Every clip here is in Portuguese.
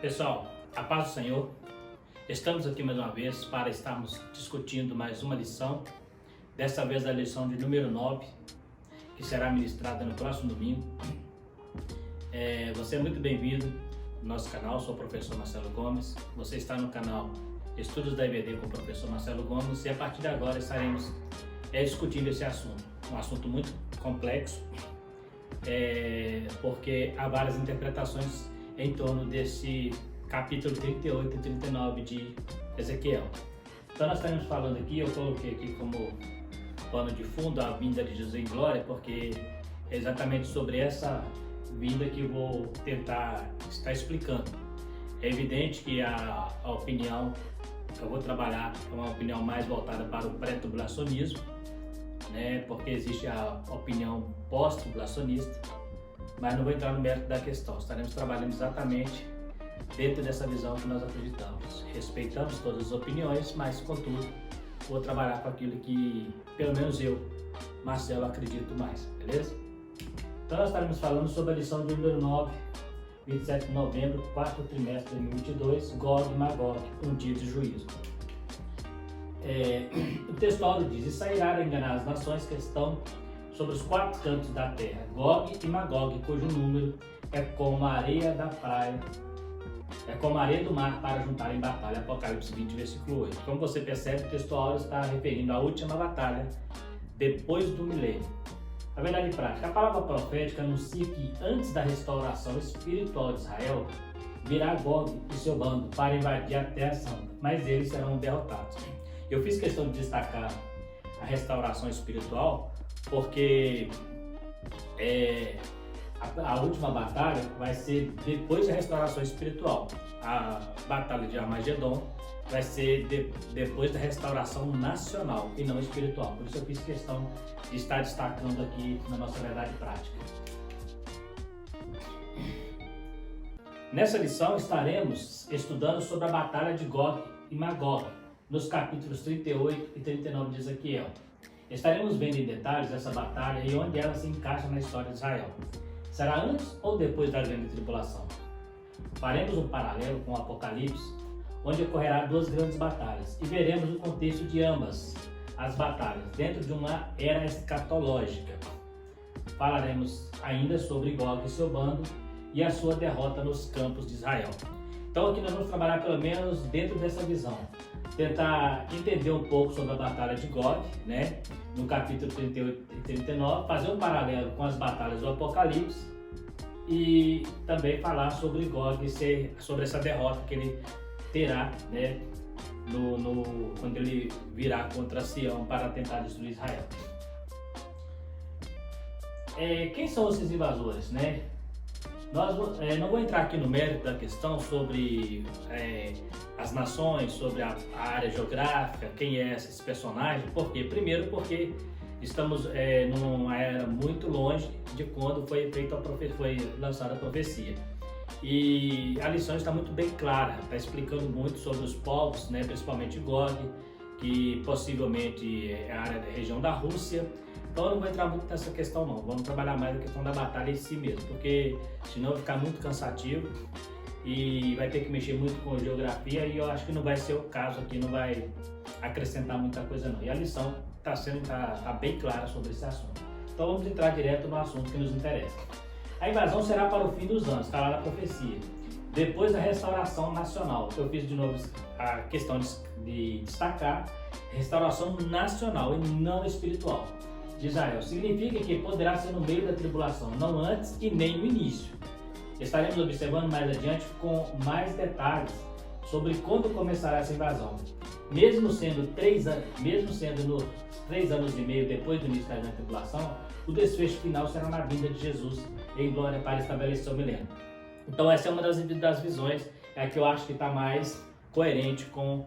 Pessoal, a paz do Senhor, estamos aqui mais uma vez para estarmos discutindo mais uma lição, dessa vez a lição de número 9, que será ministrada no próximo domingo. Você é muito bem-vindo no nosso canal, sou o professor Marcelo Gomes, você está no canal Estudos da EBD com o professor Marcelo Gomes e a partir de agora estaremos discutindo esse assunto, um assunto muito complexo, porque há várias interpretações em torno desse capítulo 38 e 39 de Ezequiel. Então nós estaremos falando aqui, eu coloquei aqui como pano de fundo a vinda de Jesus em glória, porque é exatamente sobre essa vinda que eu vou tentar estar explicando. É evidente que a opinião que eu vou trabalhar é uma opinião mais voltada para o pré-tribulacionismo, né? Porque existe a opinião pós-tribulacionista, mas não vou entrar no mérito da questão. Estaremos trabalhando exatamente dentro dessa visão que nós acreditamos. Respeitamos todas as opiniões, mas contudo vou trabalhar com aquilo que pelo menos eu, Marcelo, acredito mais, beleza? Então nós estaremos falando sobre a lição de número 9, 27 de novembro, quarto trimestre de 2022, Gog e Magog, um dia de juízo. O texto áureo diz: e sairá a enganar as nações que estão sobre os quatro cantos da terra, Gog e Magog, cujo número é como a areia da praia, é como a areia do mar para juntar em batalha. Apocalipse 20, versículo 8. Como você percebe, o texto áureo está referindo à última batalha depois do milênio. A verdade prática, a palavra profética anuncia que antes da restauração espiritual de Israel, virá Gog e seu bando para invadir a terra santa, mas eles serão derrotados. Eu fiz questão de destacar a restauração espiritual porque a última batalha vai ser depois da restauração espiritual. A batalha de Armagedon vai ser depois da restauração nacional e não espiritual. Por isso eu fiz questão de estar destacando aqui na nossa verdade prática. Nessa lição estaremos estudando sobre a batalha de Gog e Magog, nos capítulos 38 e 39 de Ezequiel. Estaremos vendo em detalhes essa batalha e onde ela se encaixa na história de Israel. Será antes ou depois da grande tribulação? Faremos um paralelo com o Apocalipse, onde ocorrerá duas grandes batalhas, e veremos o contexto de ambas as batalhas dentro de uma era escatológica. Falaremos ainda sobre Gog e seu bando e a sua derrota nos campos de Israel. Então aqui nós vamos trabalhar pelo menos dentro dessa visão, tentar entender um pouco sobre a batalha de Gog, né, no capítulo 38 e 39, fazer um paralelo com as batalhas do Apocalipse e também falar sobre Gog e sobre essa derrota que ele terá, né, quando ele virá contra Sião para tentar destruir Israel. Quem são esses invasores, né? Não vou entrar aqui no mérito da questão sobre as nações, sobre a área geográfica, quem é esses personagens. Por quê? Primeiro porque estamos numa era muito longe de quando foi lançada a profecia. E a lição está muito bem clara, está explicando muito sobre os povos, né, principalmente Gog, que possivelmente é a área da região da Rússia. Então eu não vou entrar muito nessa questão não, vamos trabalhar mais a questão da batalha em si mesmo, porque senão vai ficar muito cansativo e vai ter que mexer muito com geografia e eu acho que não vai ser o caso aqui, não vai acrescentar muita coisa não. E a lição está bem clara sobre esse assunto. Então vamos entrar direto no assunto que nos interessa. A invasão será para o fim dos anos, está lá na profecia. Depois da restauração nacional, eu fiz de novo a questão de destacar restauração nacional e não espiritual de Israel. Significa que poderá ser no meio da tribulação, não antes e nem no início. Estaremos observando mais adiante com mais detalhes sobre quando começará essa invasão. Mesmo sendo 3 anos e meio depois do início da grande tribulação, o desfecho final será na vinda de Jesus em glória para estabelecer o milênio. Então essa é uma das visões que eu acho que está mais coerente com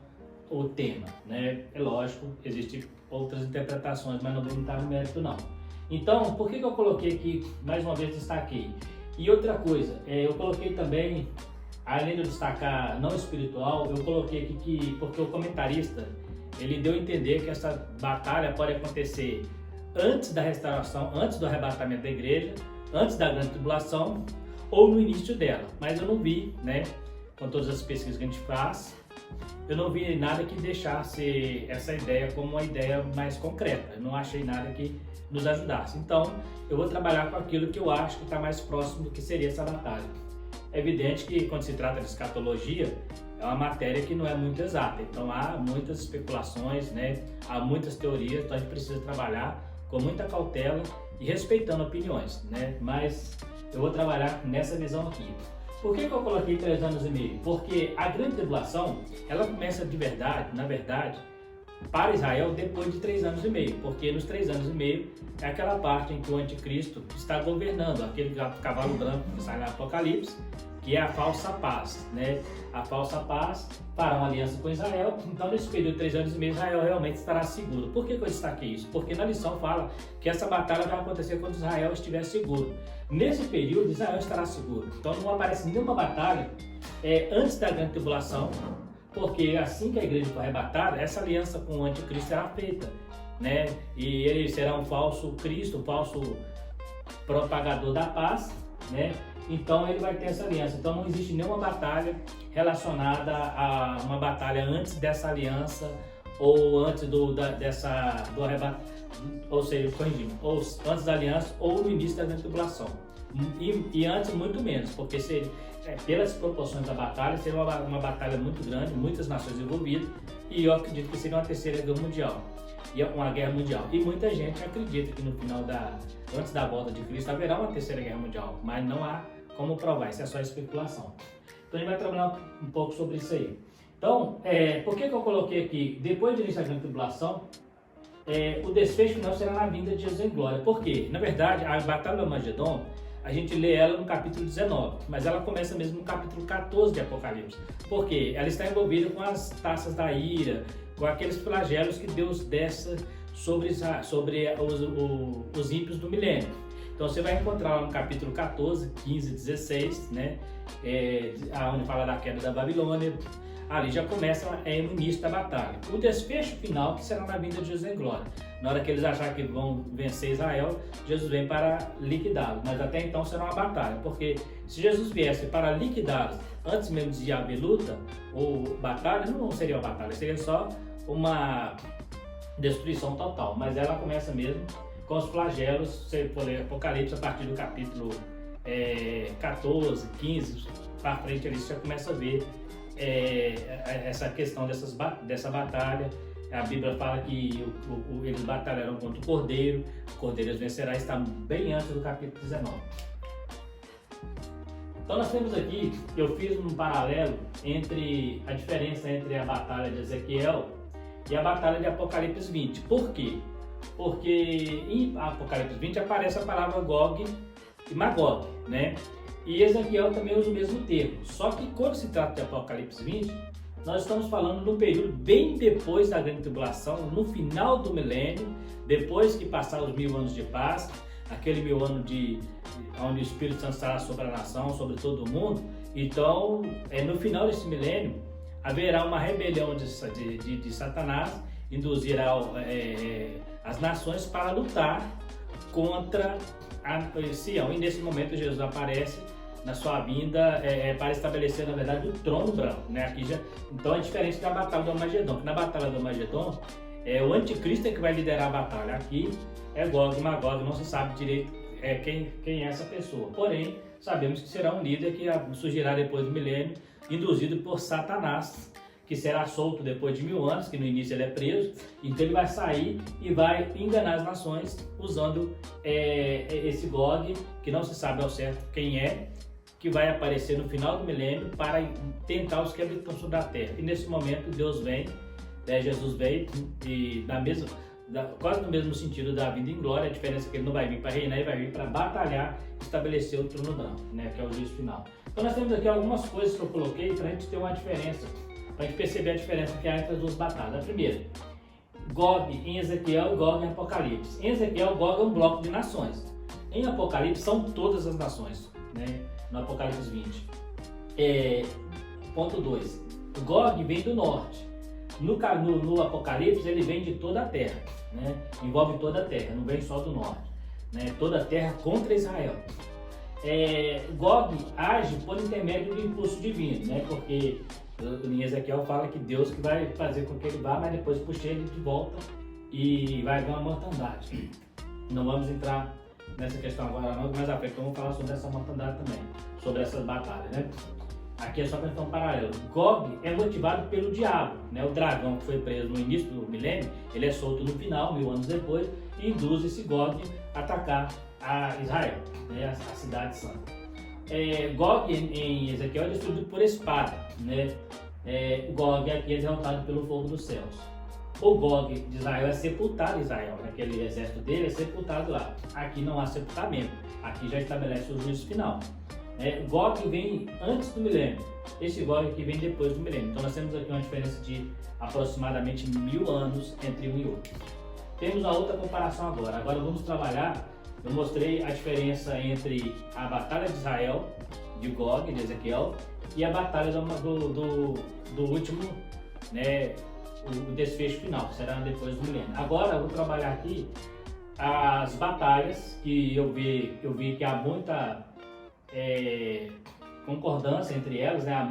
o tema, né? É lógico, existem outras interpretações, mas não vou entrar no mérito não. Então, por que eu coloquei aqui, mais uma vez destaquei? E outra coisa, eu coloquei também, além de destacar não espiritual, eu coloquei aqui porque o comentarista, ele deu a entender que essa batalha pode acontecer antes da restauração, antes do arrebatamento da igreja, antes da grande tribulação ou no início dela, mas eu não vi, né, com todas as pesquisas que a gente faz, eu não vi nada que deixasse essa ideia como uma ideia mais concreta. Eu não achei nada que nos ajudasse. Então, eu vou trabalhar com aquilo que eu acho que está mais próximo do que seria essa batalha. É evidente que quando se trata de escatologia, é uma matéria que não é muito exata. Então, há muitas especulações, né? Há muitas teorias, então a gente precisa trabalhar com muita cautela e respeitando opiniões, né? Mas eu vou trabalhar nessa visão aqui. Por que eu coloquei 3 anos e meio? Porque a grande tribulação, ela começa de verdade, na verdade, para Israel depois de 3 anos e meio, porque nos 3 anos e meio é aquela parte em que o anticristo está governando, aquele cavalo branco que sai no Apocalipse, que é a falsa paz, né? A falsa paz para uma aliança com Israel. Então, nesse período de 3 anos e meio, Israel realmente estará seguro. Por que eu destaquei isso? Porque na lição fala que essa batalha vai acontecer quando Israel estiver seguro. Nesse período, Israel estará seguro. Então, não aparece nenhuma batalha antes da grande tribulação, porque assim que a igreja for arrebatada, essa aliança com o anticristo será feita, né? E ele será um falso Cristo, um falso propagador da paz, né? Então ele vai ter essa aliança. Então não existe nenhuma batalha relacionada a uma batalha antes dessa aliança ou antes do arrebatamento, ou seja, corrigindo, ou antes da aliança ou no início da grande tribulação. E antes muito menos, porque pelas proporções da batalha, seria uma batalha muito grande, muitas nações envolvidas, e eu acredito que seria uma terceira guerra mundial, uma guerra mundial. E muita gente acredita que no final antes da volta de Cristo haverá uma terceira guerra mundial, mas não há como provar, isso é só especulação. Então a gente vai trabalhar um pouco sobre isso aí. Então, por que eu coloquei aqui, depois do início da grande tribulação, o desfecho final será na vinda de Jesus em glória. Por quê? Na verdade, a batalha do Armagedon, a gente lê ela no capítulo 19, mas ela começa mesmo no capítulo 14 de Apocalipse. Por quê? Ela está envolvida com as taças da ira, com aqueles flagelos que Deus desce sobre os ímpios do milênio. Então você vai encontrar lá no capítulo 14, 15, 16, né? Onde fala da queda da Babilônia. Ali já começa no início da batalha. O desfecho final que será na vinda de Jesus em glória. Na hora que eles acharem que vão vencer Israel, Jesus vem para liquidá-los. Mas até então será uma batalha, porque se Jesus viesse para liquidá-los antes mesmo de haver luta ou batalha, não seria uma batalha, seria só uma destruição total. Mas ela começa mesmo com os flagelos. Se você for ler Apocalipse a partir do capítulo 14, 15 para frente, ali você já começa a ver essa questão dessa batalha. A Bíblia fala que eles batalharam contra o Cordeiro os vencerá, está bem antes do capítulo 19. Então nós temos aqui, eu fiz um paralelo entre a diferença entre a batalha de Ezequiel e a batalha de Apocalipse 20. Por quê? Porque em Apocalipse 20 aparece a palavra Gog e Magog, né? E Ezequiel também usa o mesmo termo. Só que quando se trata de Apocalipse 20, nós estamos falando de um período bem depois da grande tribulação, no final do milênio, depois que passar os 1000 anos de paz, aquele 1000 anos onde o Espírito Santo estará sobre a nação, sobre todo o mundo. Então, no final desse milênio, haverá uma rebelião de Satanás, induzirá as nações para lutar contra Sião. E nesse momento Jesus aparece na sua vinda para estabelecer, na verdade, o trono branco, né? Então é diferente da batalha do Armagedon, que na batalha do Armagedon é o anticristo que vai liderar a batalha. Aqui é Gog e Magog, não se sabe direito quem é essa pessoa. Porém, sabemos que será um líder que surgirá depois do milênio, induzido por Satanás, que será solto depois de 1000 anos, que no início ele é preso. Então ele vai sair e vai enganar as nações usando esse Gog, que não se sabe ao certo quem é, que vai aparecer no final do milênio para tentar os que habitam sobre a terra. E nesse momento Deus vem, Jesus vem, e quase no mesmo sentido da vinda em glória. A diferença é que ele não vai vir para reinar, ele vai vir para batalhar, estabelecer o trono branco, né, que é o juízo final. Então nós temos aqui algumas coisas que eu coloquei para a gente ter uma diferença, para a gente perceber a diferença que há entre as duas batalhas. A primeira, Gog em Ezequiel e Gog em Apocalipse. Em Ezequiel, Gog é um bloco de nações. Em Apocalipse são todas as nações, né? No Apocalipse 20. Ponto 2. Gog vem do norte. No Apocalipse ele vem de toda a terra, né? Envolve toda a terra, não vem só do norte, né? Toda a terra contra Israel. Gog age por intermédio do impulso divino, né? Porque em Ezequiel fala que Deus que vai fazer com que ele vá, mas depois puxa ele de volta e vai haver uma mortandade. Não vamos entrar nessa questão agora não, mas à frente vamos falar sobre essa mortandade também, sobre essas batalhas, né? Aqui é só questão paralela. Gog é motivado pelo diabo, né? O dragão que foi preso no início do milênio, ele é solto no final, 1000 anos depois, e induz esse Gog a atacar a Israel, né? A cidade santa. Gog em Ezequiel é destruído por espada, né? Gog aqui é derrotado pelo fogo dos céus. O Gog de Israel é sepultado em Israel, né? Aquele exército dele é sepultado lá. Aqui não há sepultamento, aqui já estabelece o juízo final. Gog vem antes do milênio, esse Gog aqui vem depois do milênio. Então nós temos aqui uma diferença de aproximadamente 1000 anos entre um e outro. Temos a outra comparação agora. Agora vamos trabalhar, eu mostrei a diferença entre a batalha de Israel, de Gog, de Ezequiel, e a batalha do último, né, o desfecho final, que será depois do milênio. Agora eu vou trabalhar aqui as batalhas que eu vi que há muita concordância entre elas, né?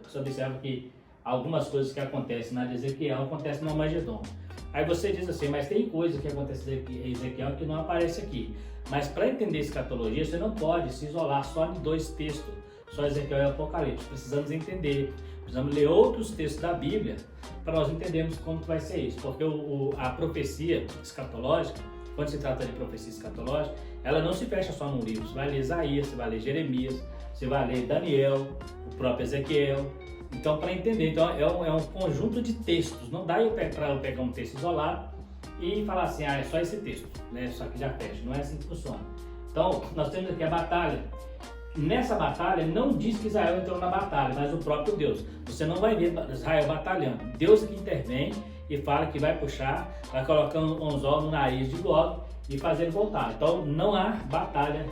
Você observa que algumas coisas que acontecem na de Ezequiel acontecem no Armagedon. Aí você diz assim, mas tem coisa que acontece em Ezequiel que não aparece aqui. Mas para entender escatologia, você não pode se isolar só em 2 textos, só Ezequiel e Apocalipse. Precisamos entender, precisamos ler outros textos da Bíblia para nós entendermos como que vai ser isso. Porque a profecia escatológica, quando se trata de profecia escatológica, ela não se fecha só num livro. Você vai ler Isaías, você vai ler Jeremias, você vai ler Daniel, o próprio Ezequiel. Então, para entender, então, é um conjunto de textos. Não dá para eu pegar um texto isolado e falar assim, é só esse texto, né? Só que já fecha. Não é assim que funciona. Então, nós temos aqui a batalha. Nessa batalha, não diz que Israel entrou na batalha, mas o próprio Deus. Você não vai ver Israel batalhando. Deus que intervém e fala que vai puxar, vai colocar um anzol no nariz de Gog e fazer ele voltar. Então, não há batalha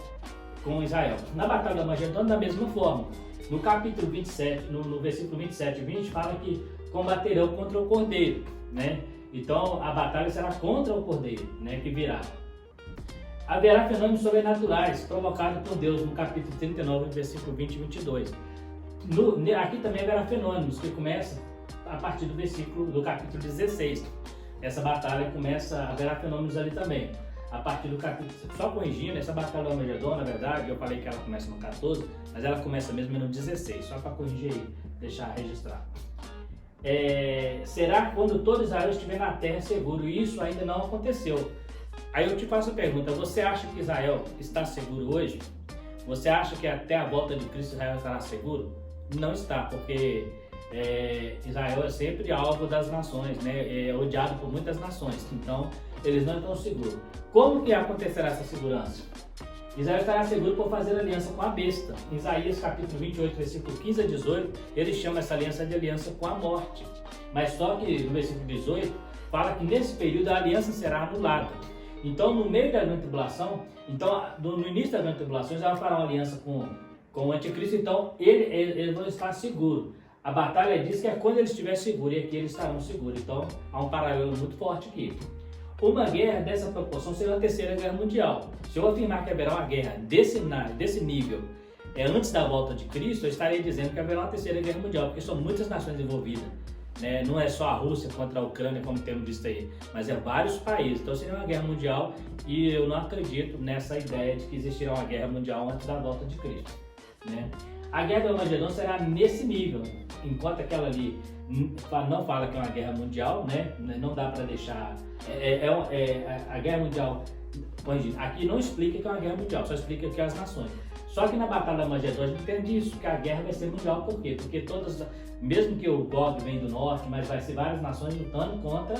com Israel. Na batalha do Armagedon, da mesma forma. No capítulo 27, no versículo 27 e 20, fala que combaterão contra o Cordeiro, né? Então, a batalha será contra o Cordeiro, né, que virá. Haverá fenômenos sobrenaturais provocados por Deus, no capítulo 39, versículo 20 e 22. Aqui também haverá fenômenos que começam a partir do capítulo 16. Essa batalha haverá fenômenos ali também. A partir do capítulo, só corrigindo, essa batalha do Armagedon, na verdade, eu falei que ela começa no 14, mas ela começa mesmo no 16, só para corrigir aí, deixar registrado. Será quando todo Israel estiver na terra seguro, e isso ainda não aconteceu. Aí eu te faço a pergunta, você acha que Israel está seguro hoje? Você acha que até a volta de Cristo Israel estará seguro? Não está, porque Israel é sempre alvo das nações, né? É odiado por muitas nações, então eles não estão seguros. Como que acontecerá essa segurança? Israel estará seguro por fazer aliança com a besta. Em Isaías capítulo 28, versículo 15 a 18, ele chama essa aliança de aliança com a morte. Mas só que no versículo 18, fala que nesse período a aliança será anulada. Então, no meio da grande tribulação, no início da grande tribulação, Israel fará uma aliança com o anticristo, então eles vão estar seguros. A batalha diz que é quando eles estiverem seguros, e aqui eles estarão seguros. Então, há um paralelo muito forte aqui. Uma guerra dessa proporção será a Terceira Guerra Mundial. Se eu afirmar que haverá uma guerra desse nível antes da volta de Cristo, eu estaria dizendo que haverá uma Terceira Guerra Mundial, porque são muitas nações envolvidas. Né? Não é só a Rússia contra a Ucrânia, como temos visto aí, mas é vários países. Então seria uma guerra mundial e eu não acredito nessa ideia de que existirá uma guerra mundial antes da volta de Cristo. Né? A guerra do Armagedon será nesse nível, enquanto aquela ali não fala que é uma guerra mundial, né? Não dá para deixar. A guerra mundial, aqui não explica que é uma guerra mundial, só explica que é as nações. Só que na batalha do Armagedon a gente entende isso, que a guerra vai ser mundial. Por quê? Porque mesmo que o Gog vem do norte, mas vai ser várias nações lutando contra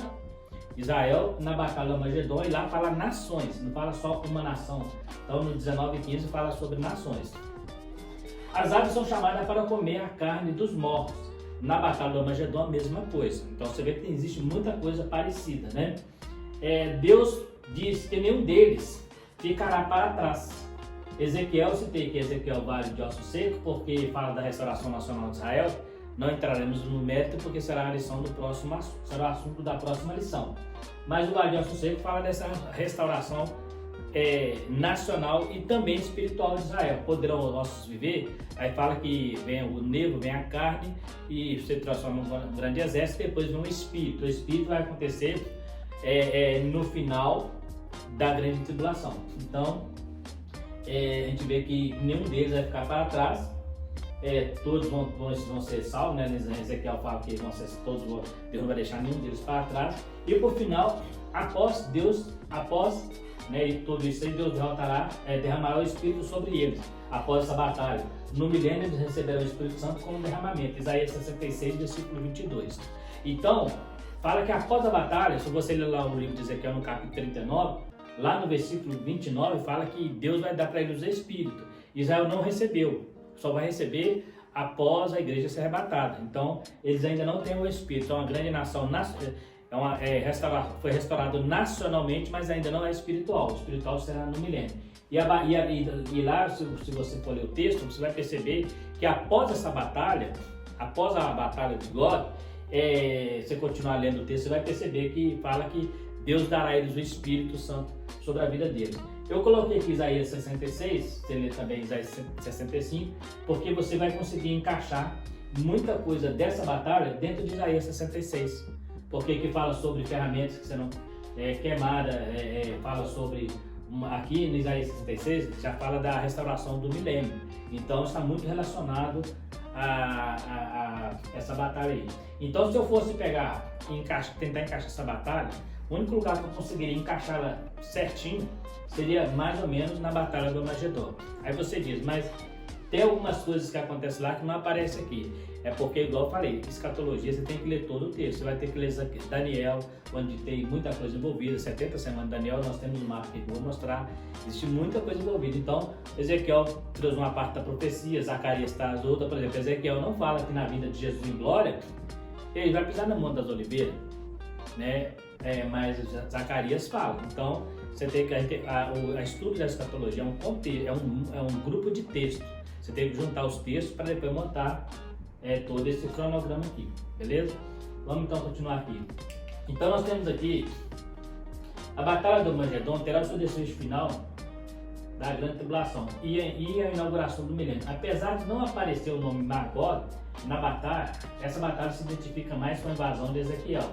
Israel na batalha do Armagedon, e lá fala nações, não fala só uma nação. Então no 19:15 fala sobre nações. As aves são chamadas para comer a carne dos mortos. Na batalha do Armagedon a mesma coisa. Então você vê que existe muita coisa parecida, né? Deus diz que nenhum deles ficará para trás. Ezequiel, citei que Ezequiel vale de osso seco, porque fala da restauração nacional de Israel. Não entraremos no mérito, porque será a lição será o assunto da próxima lição. Mas o vale de osso seco fala dessa restauração nacional e também espiritual de Israel. Poderão os ossos viver? Aí fala que vem o nevo, vem a carne e você transforma um grande exército, depois vem o espírito. O espírito vai acontecer no final da grande tribulação. Então, a gente vê que nenhum deles vai ficar para trás. Todos vão ser salvos, né? Ezequiel fala que Deus não vai deixar nenhum deles para trás. E por final, após né, e tudo isso aí, Deus derramará o Espírito sobre eles. Após essa batalha, no milênio eles receberão o Espírito Santo como derramamento. Isaías 66, versículo 22. Então, fala que após a batalha, se você ler lá o livro de Ezequiel no capítulo 39, lá no versículo 29, fala que Deus vai dar para eles o Espírito. Israel não recebeu, só vai receber após a igreja ser arrebatada. Então, eles ainda não têm o Espírito. É uma grande nação, foi restaurado nacionalmente, mas ainda não é espiritual. O espiritual será no milênio. E lá, se você for ler o texto, você vai perceber que após essa batalha, após a batalha de God, você continuar lendo o texto, você vai perceber que fala que Deus dará a eles o Espírito Santo sobre a vida deles. Eu coloquei aqui Isaías 66, você lê também Isaías 65, porque você vai conseguir encaixar muita coisa dessa batalha dentro de Isaías 66. Porque que fala sobre ferramentas que serão queimadas, fala sobre, aqui no Isaías 66, já fala da restauração do milênio. Então está muito relacionado a essa batalha aí. Então, se eu fosse pegar e tentar encaixar essa batalha, o único lugar que eu conseguiria encaixá-la certinho seria mais ou menos na batalha do Armagedon. Aí você diz, mas tem algumas coisas que acontecem lá que não aparecem aqui. É porque, igual eu falei, escatologia você tem que ler todo o texto. Você vai ter que ler Daniel, onde tem muita coisa envolvida. 70 semanas de Daniel, nós temos um mapa que eu vou mostrar. Existe muita coisa envolvida. Então, Ezequiel trouxe uma parte da profecia, Zacarias traz outra. Por exemplo, Ezequiel não fala que na vinda de Jesus em glória, ele vai pisar no Monte das Oliveiras, né? Mas Zacarias fala. Então, você tem que a estudo da escatologia é um grupo de texto. Você tem que juntar os textos para depois montar todo esse cronograma aqui, beleza? Vamos então continuar aqui. Então nós temos aqui a batalha do Armagedon terá o seu desfecho final da grande tribulação e a inauguração do milênio. Apesar de não aparecer o nome Magog na batalha, essa batalha se identifica mais com a invasão de Ezequiel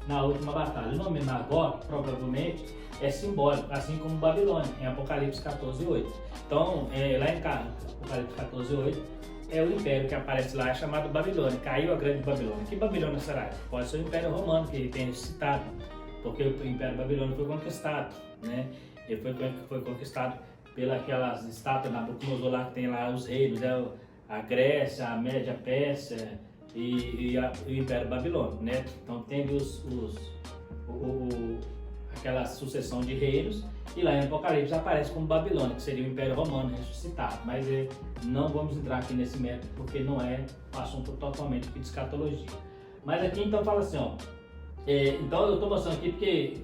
na última batalha. O nome Magog provavelmente é simbólico, assim como Babilônia, em Apocalipse 14:8. Então, lá em Apocalipse 14:8, o império que aparece lá é chamado Babilônia. Caiu a grande Babilônia. Que Babilônia será? Pode ser o Império Romano, que tem ressuscitado, porque o Império Babilônico foi conquistado, né? Ele foi conquistado pelas estátuas Nabucodonosor lá, que tem lá os reinos, a Grécia, a Média Pérsia e o Império Babilônico, né? Então tem aquela sucessão de reinos, e lá em Apocalipse aparece como Babilônia, que seria o Império Romano ressuscitado. Mas não vamos entrar aqui nesse método, porque não é um assunto totalmente de escatologia. Mas aqui então fala assim, ó, então eu estou mostrando aqui porque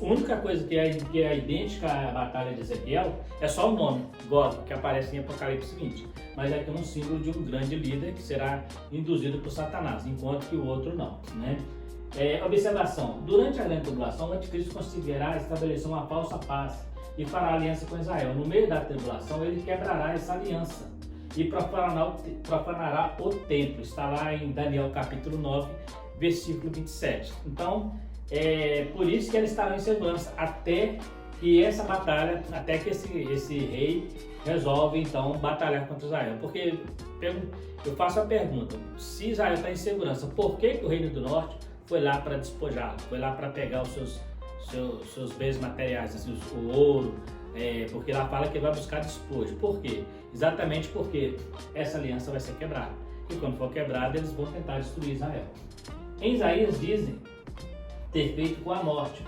a única coisa que é idêntica à batalha de Ezequiel é só o nome, God, que aparece em Apocalipse 20. Mas aqui é um símbolo de um grande líder que será induzido por Satanás, enquanto que o outro não, né? Observação: durante a grande tribulação, o anticristo conseguirá estabelecer uma falsa paz e fará aliança com Israel. No meio da tribulação, ele quebrará essa aliança e profanará o templo. Está lá em Daniel capítulo 9, versículo 27. Então, por isso que eles estarão em segurança até que essa batalha, até que esse rei resolve então batalhar contra Israel. Porque eu faço a pergunta: se Israel está em segurança, por que o reino do norte foi lá para despojá-lo, foi lá para pegar os seus bens materiais, assim, o ouro, porque lá fala que ele vai buscar despojo. Por quê? Exatamente porque essa aliança vai ser quebrada. E quando for quebrada, eles vão tentar destruir Israel. Em Isaías dizem ter feito com a morte,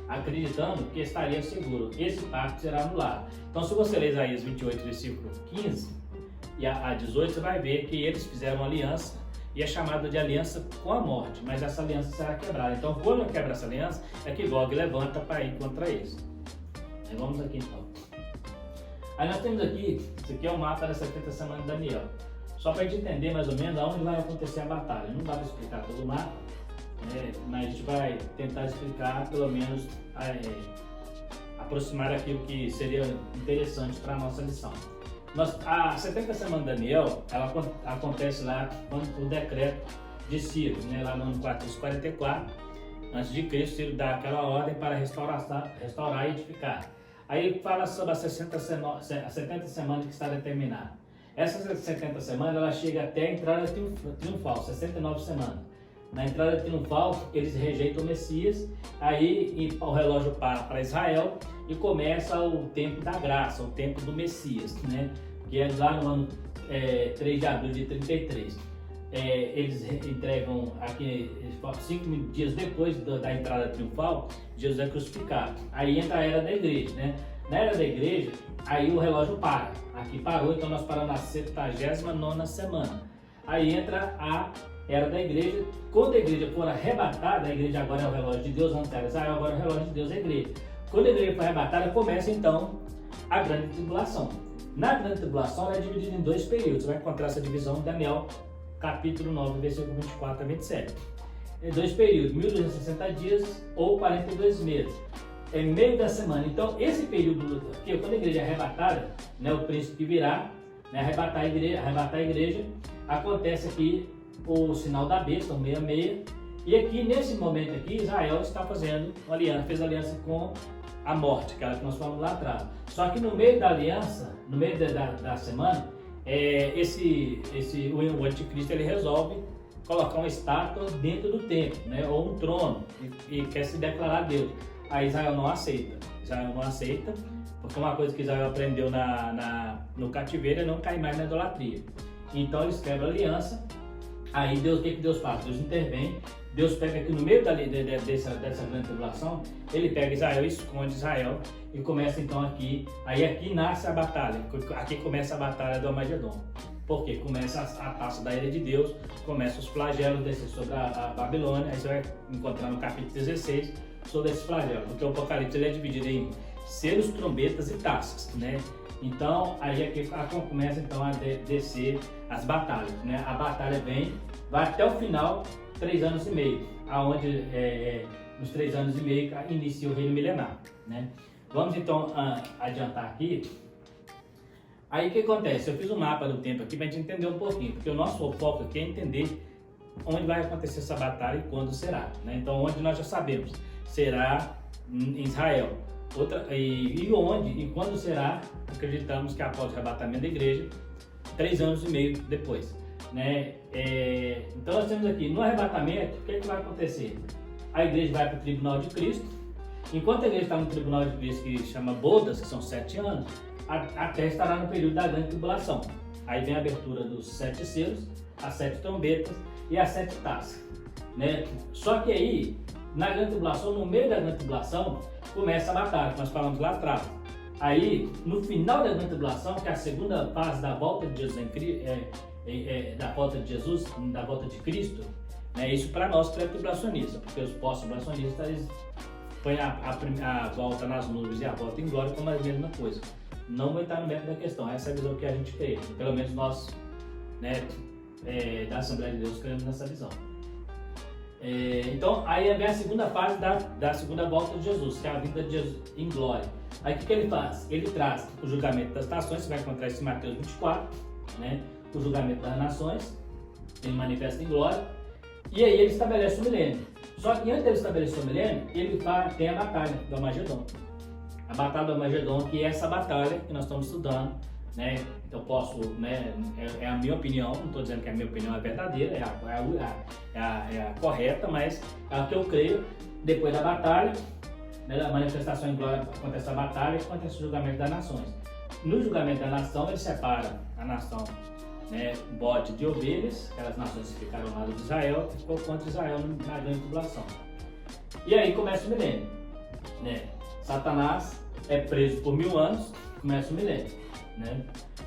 acreditando que estaria seguro. Esse pacto será anulado. Então, se você ler Isaías 28, versículo 15 e a 18, você vai ver que eles fizeram uma aliança, e é chamada de aliança com a morte, mas essa aliança será quebrada. Então, quando quebra essa aliança, é que Gog levanta para ir contra eles. Aí vamos aqui então. Aí nós temos aqui, isso aqui é o mapa das 70 semanas de Daniel. Só para a gente entender mais ou menos aonde vai acontecer a batalha. Não dá para explicar todo o mapa, mas a gente vai tentar explicar pelo menos a aproximar aquilo que seria interessante para a nossa lição. A 70 semana de Daniel, ela acontece lá quando o decreto de Ciro, né, lá no ano 444 a.C., Ciro dá aquela ordem para restaurar e edificar. Aí fala sobre as 70 semanas que está determinada. Essas 70 semanas, ela chega até a entrada triunfal, 69 semanas. Na entrada triunfal, eles rejeitam o Messias, aí o relógio para Israel e começa o tempo da graça, o tempo do Messias, né? Que é lá no ano 3 de abril de 33. Eles entregam aqui, 5 dias depois da entrada triunfal, Jesus é crucificado. Aí entra a era da igreja, né? Na era da igreja, aí o relógio para. Aqui parou, então nós paramos na 79ª semana. Aí entra a era da igreja. Quando a igreja for arrebatada, a igreja agora é o relógio de Deus, antes era Israel, agora é o relógio de Deus é a igreja. Quando a igreja for arrebatada, começa então a grande tribulação. Na grande tribulação, ela é dividida em 2 períodos. Você vai encontrar essa divisão em Daniel, capítulo 9, versículo 24 a 27. 2 períodos, 1260 dias ou 42 meses. É meio da semana. Então, esse período, que quando a igreja é arrebatada, né, o príncipe virá, né, arrebatar a igreja, acontece aqui o sinal da besta, o 66. E aqui, nesse momento aqui, Israel está fazendo uma aliança, fez aliança com a morte, aquela que nós falamos lá atrás. Só que no meio da aliança, no meio da semana, o anticristo ele resolve colocar uma estátua dentro do templo, né, ou um trono, e quer se declarar Deus. Aí Israel não aceita. Porque uma coisa que Israel aprendeu no cativeiro é não cair mais na idolatria. Então eles quebram a aliança. Aí Deus, o que Deus faz? Deus intervém. Deus pega aqui no meio dessa grande tribulação, ele pega Israel e esconde Israel e começa então aqui. Aí aqui nasce a batalha. Aqui começa a batalha do Armagedon. Porque começa a taça da ira de Deus, começa os flagelos descer sobre a Babilônia. Aí você vai encontrar no capítulo 16 sobre esse flagelo, porque o Apocalipse ele é dividido em selos, trombetas e taças, né? Então, aí aqui começa então a descer as batalhas, né? A batalha vai até o final, 3 anos e meio, aonde nos 3 anos e meio inicia o reino milenar, né? Vamos então adiantar aqui. Aí o que acontece? Eu fiz um mapa do tempo aqui para a gente entender um pouquinho, porque o nosso foco aqui é entender onde vai acontecer essa batalha e quando será, né? Então, onde nós já sabemos, será em Israel. E onde e quando será, acreditamos que após o arrebatamento da igreja, 3 anos e meio depois, né? Então nós temos aqui, no arrebatamento, o que vai acontecer? A igreja vai para o tribunal de Cristo. Enquanto a igreja está no tribunal de Cristo, que chama bodas, que são 7 anos, a terra estará no período da grande tribulação. Aí vem a abertura dos 7 selos, as 7 trombetas e as 7 taças, né? Só que aí, na grande tribulação, no meio da grande tribulação, começa a batalha, que nós falamos lá atrás. Aí, no final da grande tribulação, que é a segunda fase da volta de Jesus, da volta de Cristo, né? Isso para nós pré-tribulacionistas, porque os pós-tribulacionistas eles põem a volta nas nuvens e a volta em glória como a mesma coisa. Não vai estar no mérito da questão, essa é a visão que a gente crê, pelo menos nós, né, da Assembleia de Deus, cremos nessa visão. Então, aí vem a segunda fase da segunda volta de Jesus, que é a vinda de Jesus em glória. Aí o que ele faz? Ele traz o julgamento das nações, você vai encontrar isso em Mateus 24, né? O julgamento das nações, ele manifesta em glória, e aí ele estabelece o milênio. Só que antes de ele estabelecer o milênio, ele tem a batalha do Armagedon. A batalha do Armagedon, que é essa batalha que nós estamos estudando, né? Então posso, né? É a minha opinião, não estou dizendo que a minha opinião é verdadeira, é a correta, mas é o que eu creio. Depois da batalha, né, da manifestação em glória, acontece a batalha e acontece o julgamento das nações. No julgamento da nação, ele separa a nação, né, bode de ovelhas, aquelas nações que ficaram ao lado de Israel, que ficou contra Israel na grande tribulação. E aí começa o milênio, né? Satanás é preso por 1000 anos, começa o milênio, né?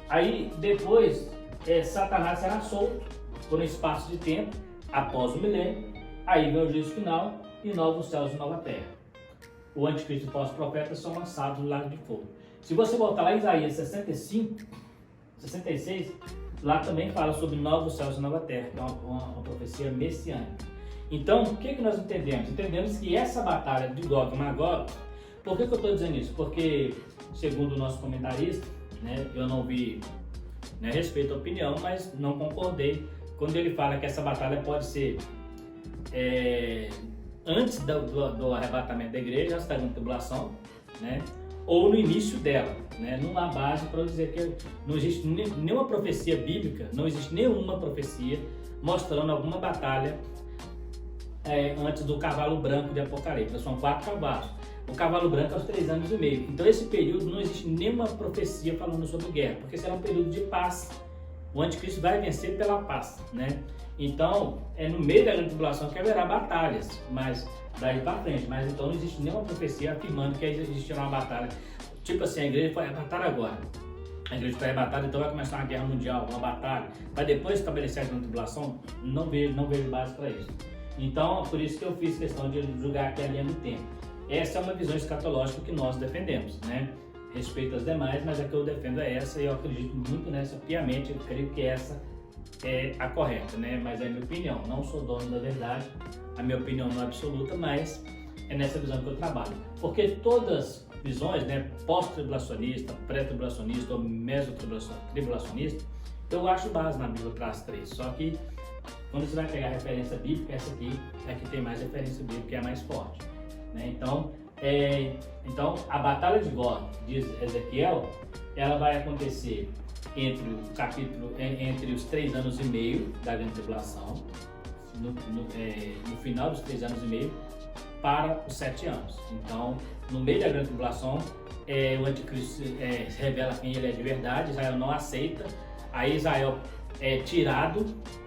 Aí depois Satanás será solto por um espaço de tempo após o milênio. Aí vem o juízo final e novos céus e nova terra. O anticristo e os profetas são lançados no lago de fogo. Se você voltar lá em Isaías 65, 66, lá também fala sobre novos céus e nova terra, que é uma profecia messiânica. Então, o que nós entendemos? Entendemos que essa batalha de Gog e Magog Por que eu estou dizendo isso? Porque, segundo o nosso comentarista, né, eu não vi, né, respeito a opinião, mas não concordei quando ele fala que essa batalha pode ser antes do arrebatamento da igreja, antes da grande tribulação, né, ou no início dela, né? Não há base para eu dizer que não existe nenhuma profecia bíblica, não existe nenhuma profecia mostrando alguma batalha antes do cavalo branco de Apocalipse. São 4 cavalos. O cavalo branco é os 3 anos e meio. Então esse período não existe nenhuma profecia falando sobre guerra, porque será um período de paz. O anticristo vai vencer pela paz, né? Então é no meio da grande tribulação que haverá batalhas, mas daí para frente. Mas então não existe nenhuma profecia afirmando que existirá uma batalha. Tipo assim, a igreja foi arrebatada agora. A igreja foi arrebatada, então vai começar uma guerra mundial, uma batalha. Para depois estabelecer a grande tribulação, não vejo base para isso. Então, por isso que eu fiz questão de julgar aqui a linha do tempo. Essa é uma visão escatológica que nós defendemos, né? Respeito às demais, mas a que eu defendo é essa e eu acredito muito nessa piamente. Eu creio que essa é a correta, né? Mas é a minha opinião. Não sou dono da verdade, a minha opinião não é absoluta, mas é nessa visão que eu trabalho. Porque todas visões, né, pós-tribulacionista, pré-tribulacionista ou meso-tribulacionista, eu acho base na Bíblia para as 3. Só que quando você vai pegar a referência bíblica, essa aqui é que tem mais referência bíblica, que é mais forte, né? Então, a batalha de Gog, diz Ezequiel, ela vai acontecer entre os 3 anos e meio da grande tribulação, no final dos 3 anos e meio, para os 7 anos. Então, no meio da grande tribulação, o anticristo se revela quem ele é de verdade. Israel não aceita. Aí Israel é tirado,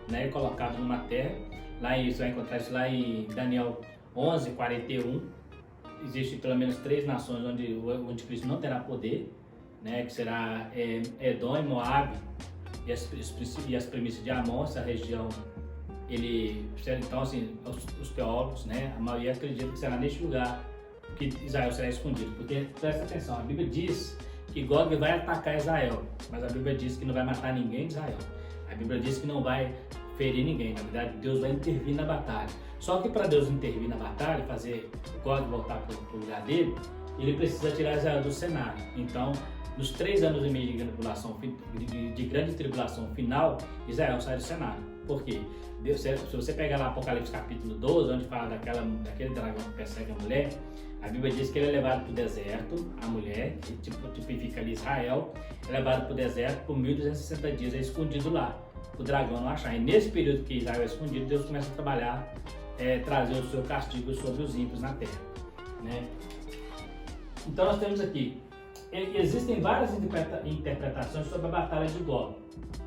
né, colocado numa terra. Você vai encontrar isso lá em Daniel 11:41. Existem pelo menos 3 nações onde o anticristo não terá poder, né, que será Edom e Moabe e as primícias de Amon, essa região. Então, assim, os teólogos, né, a maioria acredita que será neste lugar que Israel será escondido. Porque, presta atenção, a Bíblia diz que Gog vai atacar Israel, mas a Bíblia diz que não vai matar ninguém de Israel. A Bíblia diz que não vai ferir ninguém. Na verdade, Deus vai intervir na batalha. Só que para Deus intervir na batalha, fazer Gog voltar para o lugar dele, ele precisa tirar Israel do cenário. Então, nos 3 anos e meio de grande tribulação final, Israel sai do cenário. Por quê? Se você pegar lá Apocalipse capítulo 12, onde fala daquele dragão que persegue a mulher, a Bíblia diz que ele é levado para o deserto, a mulher, que tipifica ali Israel, é levado para o deserto por 1260 dias, é escondido lá, o dragão não achar. E nesse período que Israel é escondido, Deus começa a trabalhar, trazer o seu castigo sobre os ímpios na terra, né? Então nós temos aqui, existem várias interpretações sobre a batalha de Gog.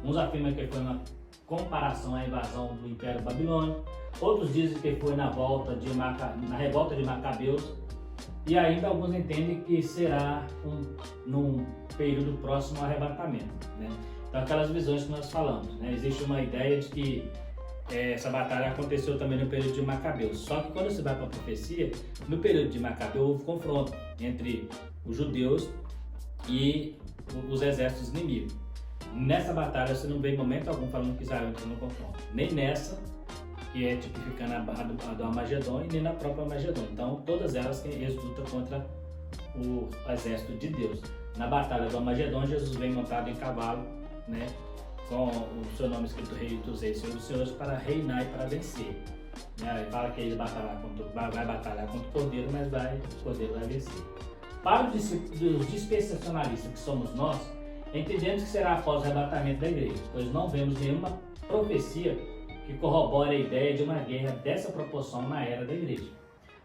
Uns afirmam que foi uma comparação à invasão do Império Babilônico, outros dizem que foi na revolta de Macabeus, e ainda alguns entendem que será num período próximo ao arrebatamento, né? Então, aquelas visões que nós falamos, né? Existe uma ideia de que essa batalha aconteceu também no período de Macabeus. Só que quando você vai para a profecia, no período de Macabeus houve confronto entre os judeus e os exércitos inimigos. Nessa batalha você não vê em momento algum falando que Israel entrou no confronto. Nem nessa, que é tipificando a do Armagedon, e nem na própria Armagedon. Então todas elas lutam contra o exército de Deus. Na batalha do Armagedon, Jesus vem montado em cavalo, né, com o seu nome escrito Rei dos Reis, Senhor dos Senhores, para reinar e para vencer. Né? Ele fala que ele vai batalhar contra o Cordeiro, mas o Cordeiro vai vencer. Para os dispensacionalistas que somos nós, entendemos que será após o arrebatamento da igreja, pois não vemos nenhuma profecia que corrobore a ideia de uma guerra dessa proporção na era da igreja.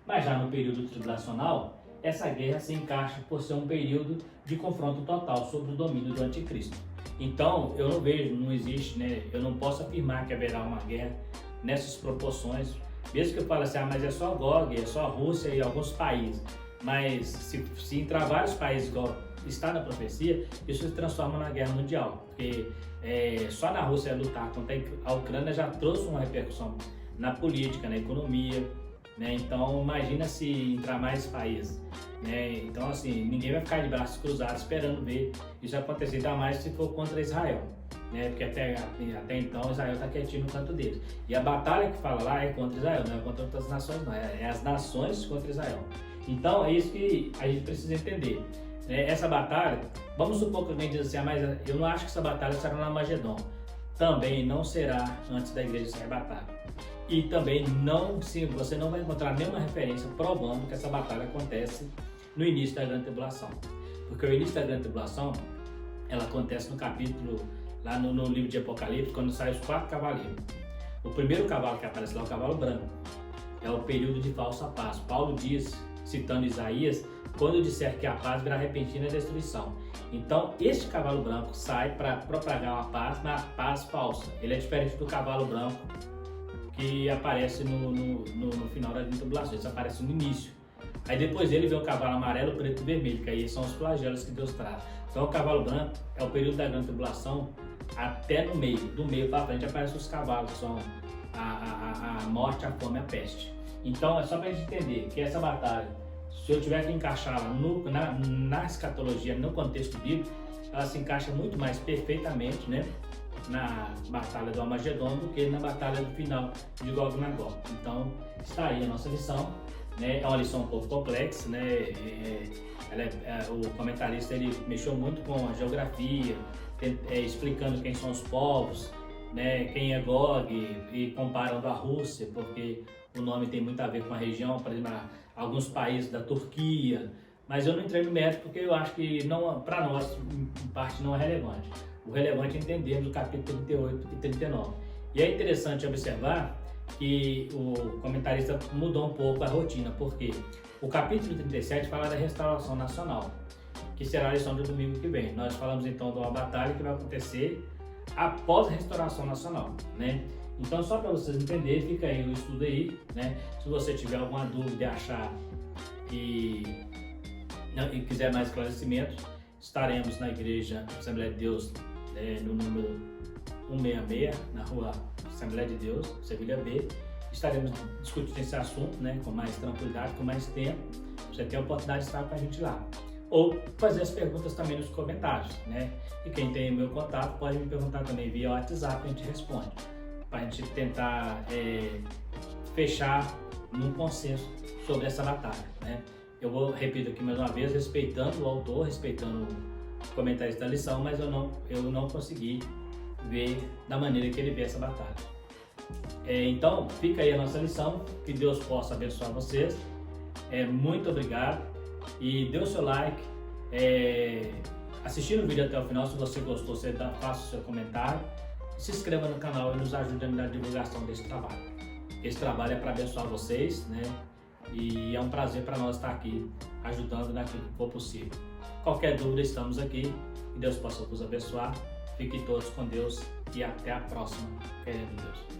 Mas já no período tribulacional, essa guerra se encaixa por ser um período de confronto total sobre o domínio do anticristo. Então, eu não vejo, não existe, né? Eu não posso afirmar que haverá uma guerra nessas proporções, mesmo que eu fale assim, mas é só Gog, é só a Rússia e alguns países. Mas se entrar vários países igual está na profecia, isso se transforma na guerra mundial, porque só na Rússia lutar contra a Ucrânia já trouxe uma repercussão na política, na economia, né? Então imagina se entrar mais países, né? Então assim, ninguém vai ficar de braços cruzados esperando ver isso acontecer, ainda mais se for contra Israel, né? Porque até então Israel está quietinho no canto deles, e a batalha que fala lá é contra Israel, não é contra outras nações não, é as nações contra Israel. Então é isso que a gente precisa entender. Essa batalha, vamos supor que alguém diz assim, mas eu não acho que essa batalha será no Armagedon. Também não será antes da igreja ser arrebatada. E também você não vai encontrar nenhuma referência provando que essa batalha acontece no início da grande tribulação. Porque o início da grande tribulação, ela acontece no capítulo, lá no livro de Apocalipse, quando saem os 4 cavaleiros. O primeiro cavalo que aparece lá é o cavalo branco. É o período de falsa paz. Paulo diz, citando Isaías, quando disser que a paz virá repentina destruição. Então, este cavalo branco sai para propagar uma paz, mas a paz falsa. Ele é diferente do cavalo branco que aparece no final da tribulação. Isso aparece no início. Aí depois dele vem o cavalo amarelo, preto e vermelho, que aí são os flagelos que Deus traz. Então, o cavalo branco é o período da grande tribulação até no meio. Do meio para frente aparecem os cavalos, que são a morte, a fome e a peste. Então, é só para a gente entender que essa batalha, se eu tiver que encaixá-la na escatologia, no contexto bíblico, ela se encaixa muito mais perfeitamente, né, na batalha do Armagedon do que na batalha do final de Gog e Magog. Então, está aí a nossa lição, né? É uma lição um pouco complexa, né? O comentarista ele mexeu muito com a geografia, explicando quem são os povos, né? Quem é Gog e comparando a Rússia, porque o nome tem muito a ver com a região, por exemplo, alguns países da Turquia, mas eu não entrei no mérito porque eu acho que para nós, em parte, não é relevante. O relevante é entendermos o capítulo 38 e 39. E é interessante observar que o comentarista mudou um pouco a rotina, porque o capítulo 37 fala da restauração nacional, que será a lição do domingo que vem. Nós falamos então de uma batalha que vai acontecer após a restauração nacional, né? Então, só para vocês entenderem, fica aí o estudo aí, né? Se você tiver alguma dúvida e achar e quiser mais esclarecimentos, estaremos na Igreja Assembleia de Deus, no número 166, na rua Assembleia de Deus, Sevilha B. Estaremos discutindo esse assunto, né, com mais tranquilidade, com mais tempo. Você tem a oportunidade de estar com a gente lá. Ou fazer as perguntas também nos comentários, né? E quem tem o meu contato pode me perguntar também via WhatsApp, a gente responde. Para a gente tentar fechar num consenso sobre essa batalha, né? Eu repito aqui mais uma vez, respeitando o autor, respeitando o comentarista da lição, mas eu não consegui ver da maneira que ele vê essa batalha. Então, fica aí a nossa lição, que Deus possa abençoar vocês. Muito obrigado e dê o seu like, assistindo o vídeo até o final. Se você gostou, você faça o seu comentário, se inscreva no canal e nos ajude na divulgação desse trabalho. Esse trabalho é para abençoar vocês, né? E é um prazer para nós estar aqui ajudando naquilo que for possível. Qualquer dúvida, estamos aqui. Que Deus possa vos abençoar. Fiquem todos com Deus e até a próxima, querendo Deus.